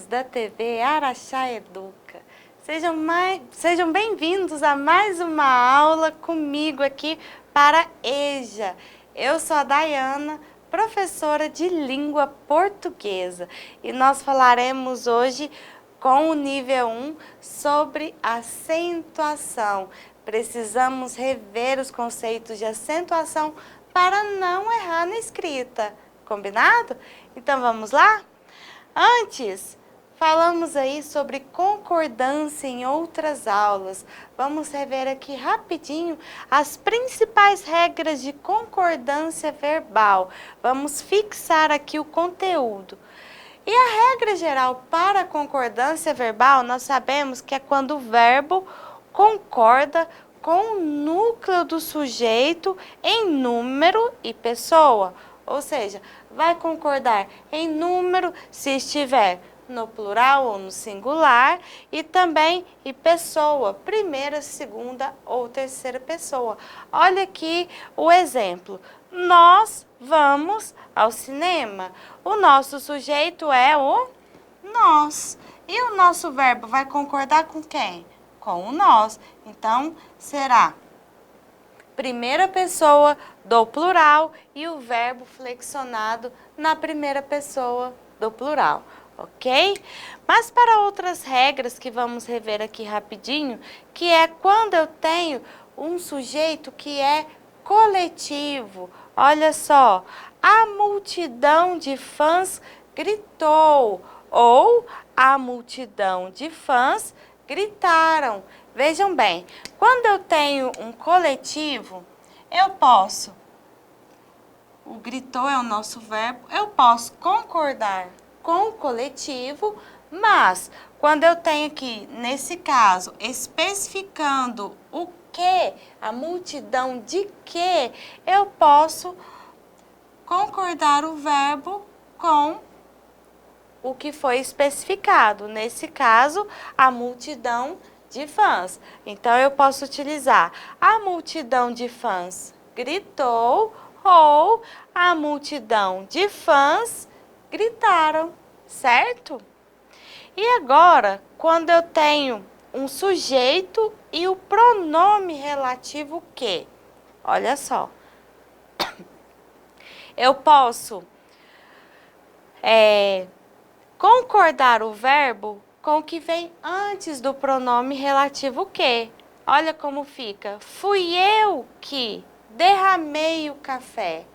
da TV Araxá Educa. Sejam bem-vindos a mais uma aula comigo aqui para EJA. Eu sou a Dayana, professora de língua portuguesa, e nós falaremos hoje com o nível 1 sobre acentuação. Precisamos rever os conceitos de acentuação para não errar na escrita. Combinado? Então vamos lá? Antes, falamos aí sobre concordância em outras aulas. Vamos rever aqui rapidinho as principais regras de concordância verbal. Vamos fixar aqui o conteúdo. E a regra geral para a concordância verbal, nós sabemos que é quando o verbo concorda com o núcleo do sujeito em número e pessoa. Ou seja, vai concordar em número se estiver no plural ou no singular, e também em pessoa, primeira, segunda ou terceira pessoa. Olha aqui o exemplo. Nós vamos ao cinema. O nosso sujeito é o nós. E o nosso verbo vai concordar com quem? Com o nós. Então, será primeira pessoa do plural e o verbo flexionado na primeira pessoa do plural, ok? Mas para outras regras que vamos rever aqui rapidinho, que é quando eu tenho um sujeito que é coletivo. Olha só, a multidão de fãs gritou, ou a multidão de fãs gritaram. Vejam bem, quando eu tenho um coletivo, eu posso, o gritou é o nosso verbo, eu posso concordar com o coletivo, mas quando eu tenho aqui, nesse caso, especificando o que, a multidão de que, eu posso concordar o verbo com o que foi especificado. Nesse caso, a multidão de fãs. Então, eu posso utilizar a multidão de fãs gritou ou a multidão de fãs gritaram, certo? E agora, quando eu tenho um sujeito e o pronome relativo que, olha só, eu posso concordar o verbo com o que vem antes do pronome relativo que. Olha como fica. Fui eu que derramei o café.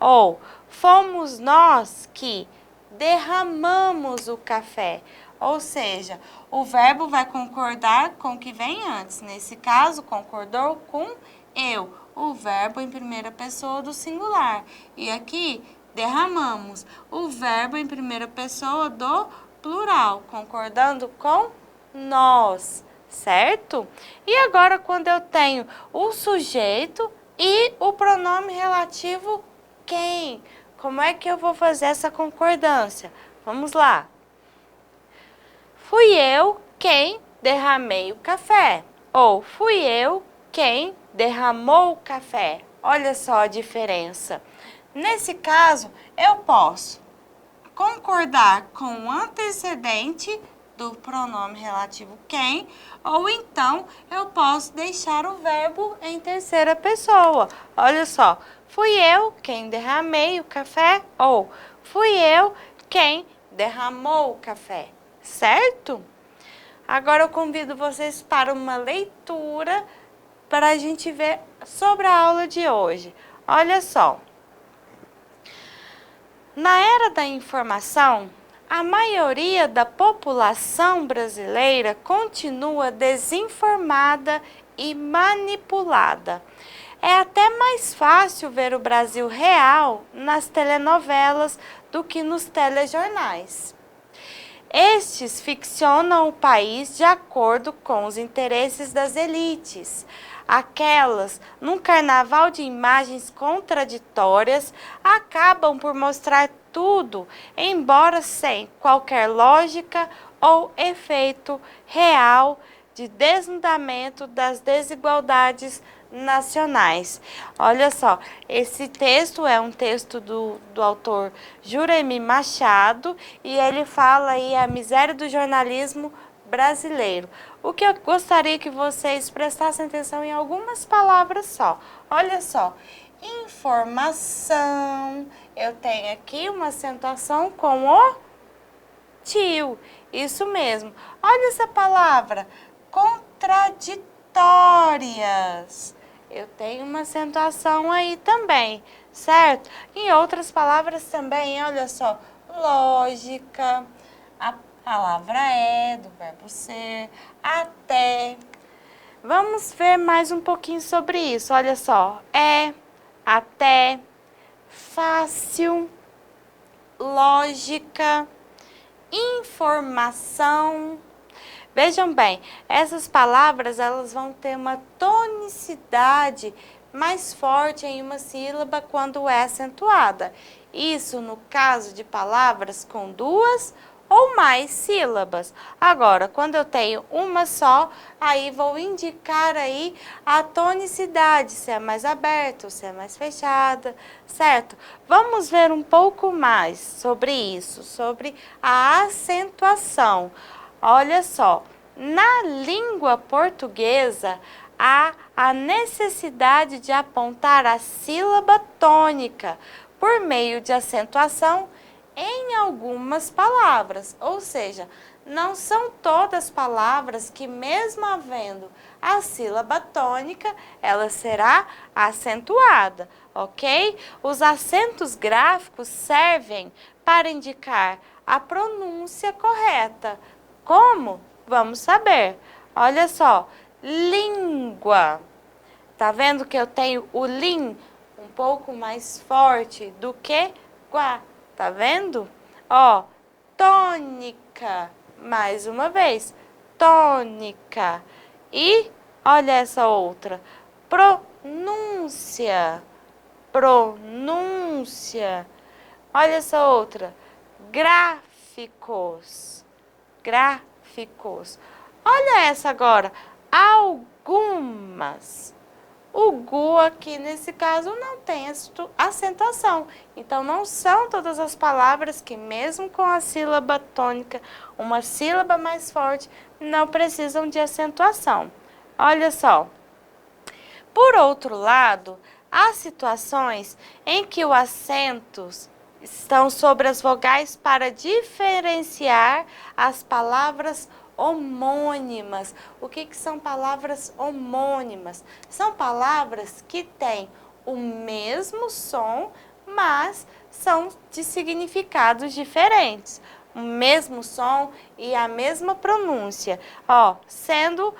Ou fomos nós que derramamos o café. Ou seja, o verbo vai concordar com o que vem antes. Nesse caso, concordou com eu. O verbo em primeira pessoa do singular. E aqui, derramamos. O verbo em primeira pessoa do plural, concordando com nós, certo? E agora, quando eu tenho o sujeito e o pronome relativo quem, como é que eu vou fazer essa concordância? Vamos lá. Fui eu quem derramei o café. Ou fui eu quem derramou o café. Olha só a diferença. Nesse caso, eu posso concordar com o antecedente do pronome relativo quem, ou então eu posso deixar o verbo em terceira pessoa. Olha só, fui eu quem derramei o café, ou fui eu quem derramou o café, certo? Agora eu convido vocês para uma leitura para a gente ver sobre a aula de hoje. Olha só. Na era da informação, a maioria da população brasileira continua desinformada e manipulada. É até mais fácil ver o Brasil real nas telenovelas do que nos telejornais. Estes ficcionam o país de acordo com os interesses das elites. Aquelas, num carnaval de imagens contraditórias, acabam por mostrar tudo, embora sem qualquer lógica ou efeito real de desnudamento das desigualdades nacionais. Olha só, esse texto é um texto do autor Juremi Machado e ele fala aí a miséria do jornalismo brasileiro. O que eu gostaria que vocês prestassem atenção em algumas palavras só. Olha só, informação, eu tenho aqui uma acentuação com o tio, isso mesmo. Olha essa palavra, contraditórias. Eu tenho uma acentuação aí também, certo? Em outras palavras também, olha só, lógica, a palavra é, do verbo ser, até. Vamos ver mais um pouquinho sobre isso, olha só, é, até, fácil, lógica, informação. Vejam bem, essas palavras elas vão ter uma tonicidade mais forte em uma sílaba quando é acentuada. Isso no caso de palavras com duas ou mais sílabas. Agora, quando eu tenho uma só, aí vou indicar aí a tonicidade, se é mais aberta ou se é mais fechada, certo? Vamos ver um pouco mais sobre isso, sobre a acentuação. Olha só, na língua portuguesa, há a necessidade de apontar a sílaba tônica por meio de acentuação em algumas palavras, ou seja, não são todas palavras que mesmo havendo a sílaba tônica, ela será acentuada, ok? Os acentos gráficos servem para indicar a pronúncia correta. Como? Vamos saber. Olha só, língua. Tá vendo que eu tenho o lim um pouco mais forte do que guá? Tá vendo? Ó, tônica. Mais uma vez, tônica. E olha essa outra, pronúncia. Pronúncia. Olha essa outra, gráficos. Gráficos. Olha essa agora, algumas. O gu aqui nesse caso não tem acentuação. Então não são todas as palavras que mesmo com a sílaba tônica, uma sílaba mais forte, não precisam de acentuação. Olha só. Por outro lado, há situações em que os acentos estão sobre as vogais para diferenciar as palavras homônimas. O que são palavras homônimas? São palavras que têm o mesmo som, mas são de significados diferentes. O mesmo som e a mesma pronúncia, ó, sendo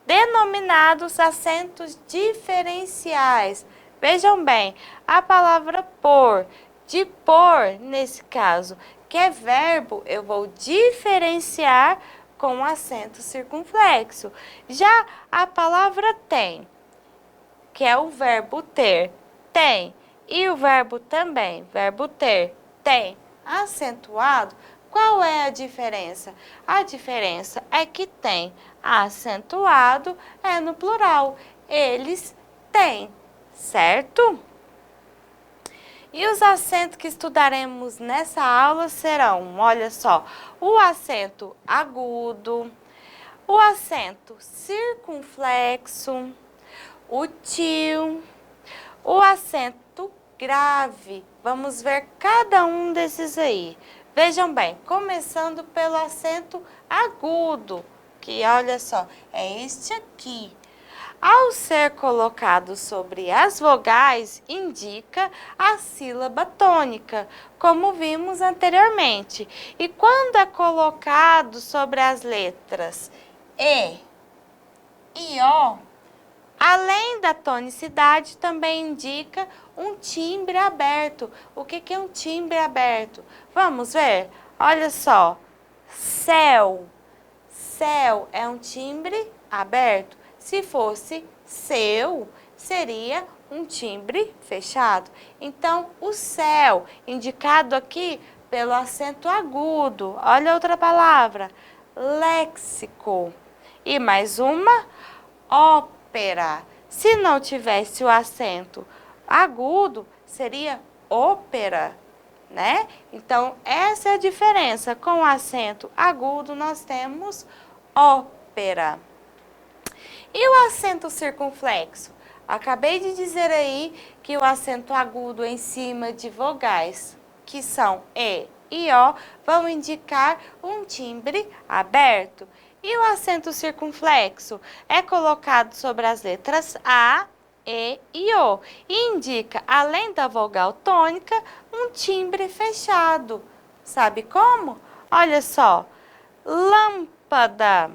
denominados acentos diferenciais. Vejam bem, a palavra por, de por, nesse caso, que é verbo, eu vou diferenciar com acento circunflexo. Já a palavra tem, que é o verbo ter, tem, e o verbo também, verbo ter, tem, acentuado, qual é a diferença? A diferença é que tem acentuado é no plural, eles têm, certo? E os acentos que estudaremos nessa aula serão, olha só, o acento agudo, o acento circunflexo, o tio, o acento grave. Vamos ver cada um desses aí. Vejam bem, começando pelo acento agudo, que olha só, é este aqui. Ao ser colocado sobre as vogais, indica a sílaba tônica, como vimos anteriormente. E quando é colocado sobre as letras E e O, além da tonicidade, também indica um timbre aberto. O que é um timbre aberto? Vamos ver? Olha só, céu. Céu é um timbre aberto. Se fosse seu, seria um timbre fechado. Então, o céu, indicado aqui pelo acento agudo. Olha outra palavra, léxico. E mais uma, ópera. Se não tivesse o acento agudo, seria ópera, né? Então, essa é a diferença. Com o acento agudo, nós temos ópera. E o acento circunflexo? Acabei de dizer aí que o acento agudo em cima de vogais, que são e O, vão indicar um timbre aberto. E o acento circunflexo é colocado sobre as letras A, E e O e indica, além da vogal tônica, um timbre fechado. Sabe como? Olha só, lâmpada.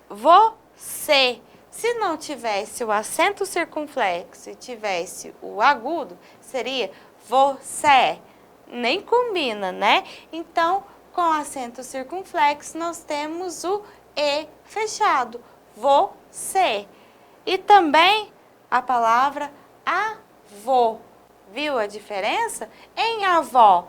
Você. Se não tivesse o acento circunflexo e tivesse o agudo, seria você. Nem combina, né? Então, com acento circunflexo, nós temos o E fechado. Você. E também a palavra avô. Viu a diferença? Em avó,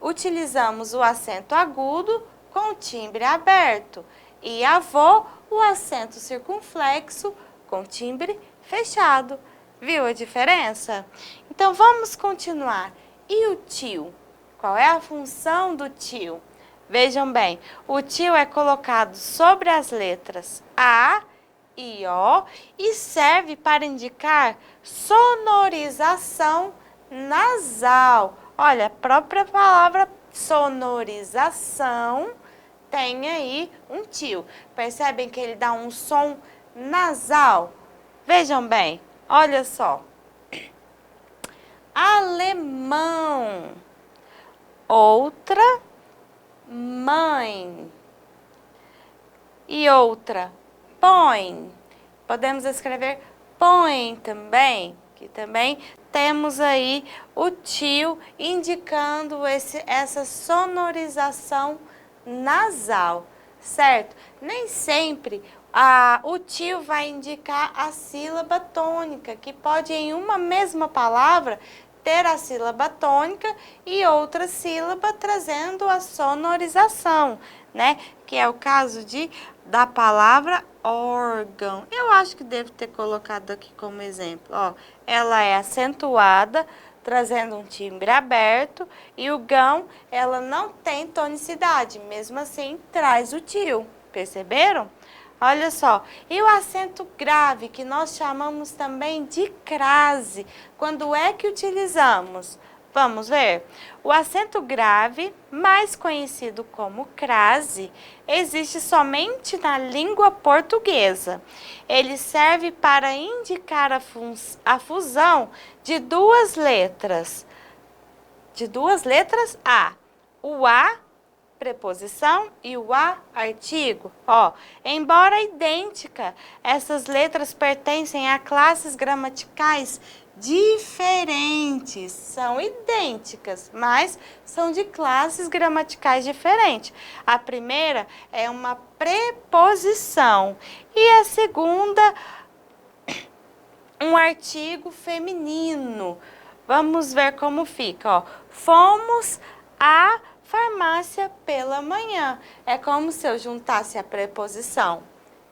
utilizamos o acento agudo com o timbre aberto. E avô, o acento circunflexo com timbre fechado. Viu a diferença? Então, vamos continuar. E o tio? Qual é a função do tio? Vejam bem, o tio é colocado sobre as letras A e O e serve para indicar sonorização nasal. Olha, a própria palavra sonorização tem aí um tio. Percebem que ele dá um som nasal? Vejam bem, olha só. Alemão. Outra, mãe. E outra, põe. Podemos escrever põe também, que também temos aí o tio indicando essa sonorização nasal, certo? Nem sempre o tio vai indicar a sílaba tônica, que pode em uma mesma palavra ter a sílaba tônica e outra sílaba trazendo a sonorização, né? Que é o caso da palavra órgão. Eu acho que devo ter colocado aqui como exemplo, ó. Ela é acentuada, trazendo um timbre aberto, e o gão, ela não tem tonicidade, mesmo assim traz o tio, perceberam? Olha só, e o acento grave, que nós chamamos também de crase, quando é que utilizamos? Vamos ver? O acento grave, mais conhecido como crase, existe somente na língua portuguesa. Ele serve para indicar a fusão de duas letras A. O A, preposição, e o A, artigo. Ó, embora idêntica, essas letras pertencem a classes gramaticais diferentes. São idênticas, mas são de classes gramaticais diferentes. A primeira é uma preposição e a segunda, um artigo feminino. Vamos ver como fica, ó. Fomos à farmácia pela manhã. É como se eu juntasse a preposição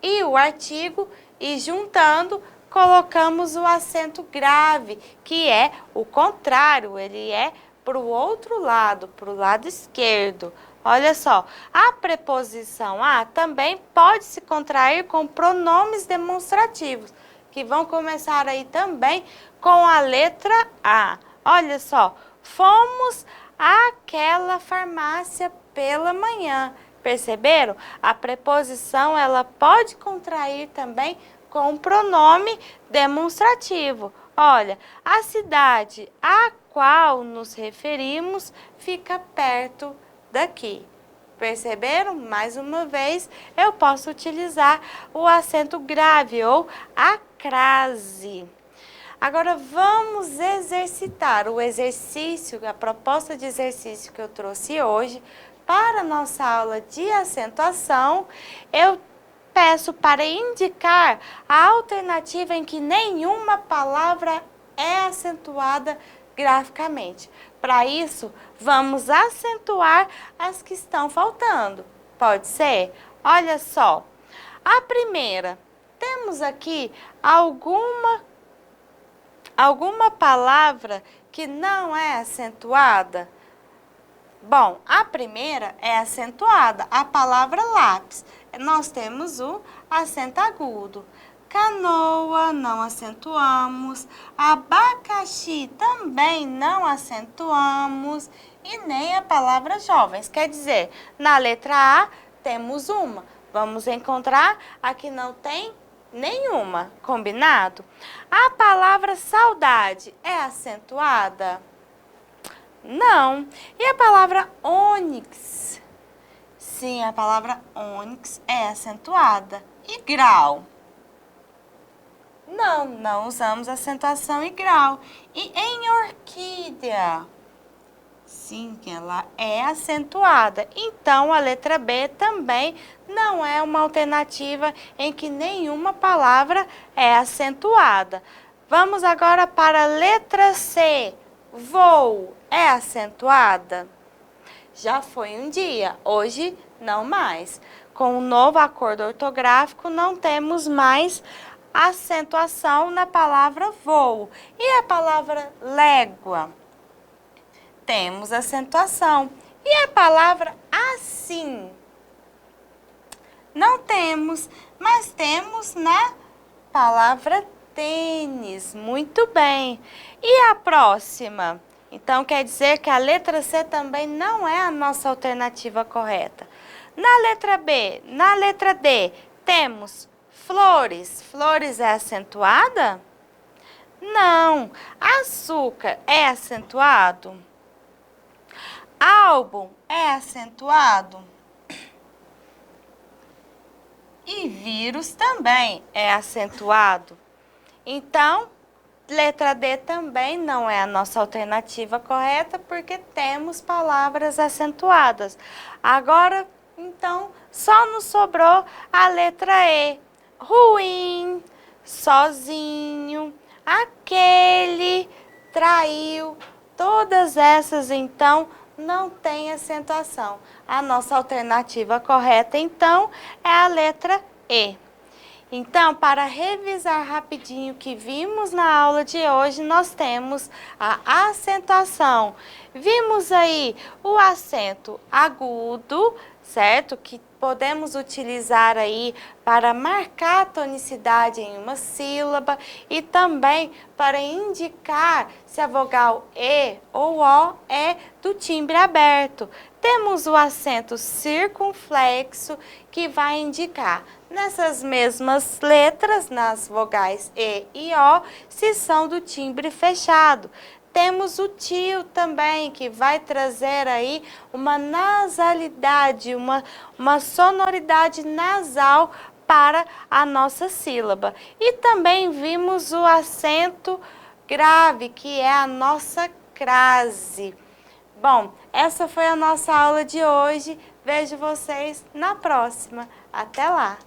e o artigo e juntando colocamos o acento grave, que é o contrário, ele é para o outro lado, para o lado esquerdo. Olha só, a preposição a também pode se contrair com pronomes demonstrativos, que vão começar aí também com a letra A. Olha só, fomos àquela farmácia pela manhã. Perceberam? A preposição, ela pode contrair também com um pronome demonstrativo. Olha, a cidade a qual nos referimos fica perto daqui. Perceberam? Mais uma vez, eu posso utilizar o acento grave ou a crase. Agora, vamos exercitar o exercício, a proposta de exercício que eu trouxe hoje para a nossa aula de acentuação. Eu peço para indicar a alternativa em que nenhuma palavra é acentuada graficamente. Para isso, vamos acentuar as que estão faltando. Pode ser? Olha só, a primeira, temos aqui alguma palavra que não é acentuada? Bom, a primeira é acentuada, a palavra lápis. Nós temos o acento agudo. Canoa, não acentuamos. Abacaxi, também não acentuamos. E nem a palavra jovens. Quer dizer, na letra A, temos uma. Vamos encontrar a que não tem nenhuma, combinado? A palavra saudade é acentuada? Não. E a palavra ônix? Sim, a palavra ônix é acentuada. E grau? Não, não usamos acentuação e grau. E em orquídea? Sim, ela é acentuada. Então, a letra B também não é uma alternativa em que nenhuma palavra é acentuada. Vamos agora para a letra C. Voo é acentuada? Já foi um dia, hoje não mais. Com o novo acordo ortográfico, não temos mais acentuação na palavra voo. E a palavra légua? Temos acentuação. E a palavra assim? Não temos, mas temos na palavra tênis. Muito bem. E a próxima? Então, quer dizer que a letra C também não é a nossa alternativa correta. Na letra B, na letra D, temos flores. Flores é acentuada? Não. Açúcar é acentuado? Álbum é acentuado? E vírus também é acentuado. Então, letra D também não é a nossa alternativa correta, porque temos palavras acentuadas. Agora, então, só nos sobrou a letra E. Ruim, sozinho, aquele, traiu. Todas essas, então, não tem acentuação. A nossa alternativa correta, então, é a letra E. Então, para revisar rapidinho o que vimos na aula de hoje, nós temos a acentuação. Vimos aí o acento agudo, certo? Que podemos utilizar aí para marcar a tonicidade em uma sílaba e também para indicar se a vogal E ou O é do timbre aberto. Temos o acento circunflexo, que vai indicar nessas mesmas letras, nas vogais E e O, se são do timbre fechado. Temos o tio também, que vai trazer aí uma nasalidade, uma sonoridade nasal para a nossa sílaba. E também vimos o acento grave, que é a nossa crase. Bom, essa foi a nossa aula de hoje. Vejo vocês na próxima. Até lá!